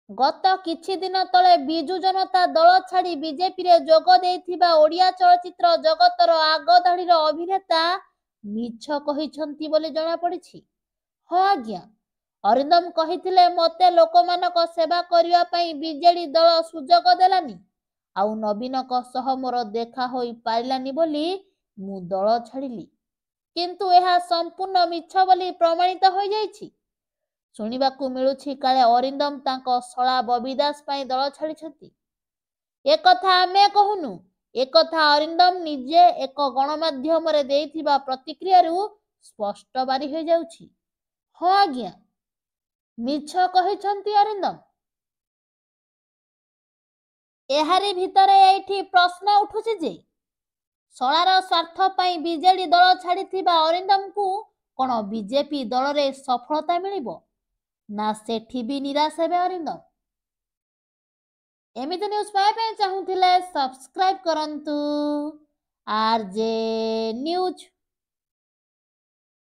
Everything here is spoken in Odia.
ଗତ କିଛି ଦିନ ତଳେ ବିଜୁ ଜନତା ଦଳ ଛାଡ଼ି ବିଜେପିରେ ଯୋଗ ଦେଇଥିବା ଓଡ଼ିଆ ଚଳଚ୍ଚିତ୍ର ଜଗତର ଆଗଧାଡ଼ିର ଅଭିନେତା ମିଛ କହିଛନ୍ତି ବୋଲି ଜଣାପଡ଼ିଛି। ହଁ ଆଜ୍ଞା, ଅରିନ୍ଦମ କହିଥିଲେ ମୋତେ ଲୋକମାନଙ୍କ ସେବା କରିବା ପାଇଁ ବିଜେଡି ଦଳ ସୁଯୋଗ ଦେଲାନି, ଆଉ ନବୀନଙ୍କ ସହ ମୋର ଦେଖା ହୋଇ ପାରିଲାନି ବୋଲି ମୁଁ ଦଳ ଛାଡ଼ିଲି। କିନ୍ତୁ ଏହା ସମ୍ପୂର୍ଣ୍ଣ ମିଛ ବୋଲି ପ୍ରମାଣିତ ହୋଇଯାଇଛି। ଶୁଣିବାକୁ ମିଳୁଛି କାଳେ ଅରିନ୍ଦମ ତାଙ୍କ ଶଳା ବବି ଦାସ ପାଇଁ ଦଳ ଛାଡ଼ିଛନ୍ତି। ଏକଥା ଆମେ କହୁନୁ, ଏକଥା ଅରିନ୍ଦମ ନିଜେ ଏକ ଗଣମାଧ୍ୟମରେ ଦେଇଥିବା ପ୍ରତିକ୍ରିୟାରୁ ସ୍ପଷ୍ଟ ବାରି ହୋଇଯାଉଛି। ହଁ ଆଜ୍ଞା, ମିଛ କହିଛନ୍ତି ଅରିନ୍ଦମ। ଏହାରି ଭିତରେ ଏଇଠି ପ୍ରଶ୍ନ ଉଠୁଛି ଯେ ଶଳାର ସ୍ୱାର୍ଥ ପାଇଁ ବିଜେଡି ଦଳ ଛାଡ଼ିଥିବା ଅରିନ୍ଦମଙ୍କୁ କ'ଣ ବିଜେପି ଦଳରେ ସଫଳତା ମିଳିବ, ନା ସେଠି ବି ନିରାଶ ହେବେ ଅରିନ୍ଦମ? ଏମିତି ନ୍ୟୁଜ୍ ପାଇବା ପାଇଁ ଚାହୁଁଥିଲେ ସବସ୍କ୍ରାଇବ୍ କରନ୍ତୁ RJ ନ୍ୟୁଜ୍।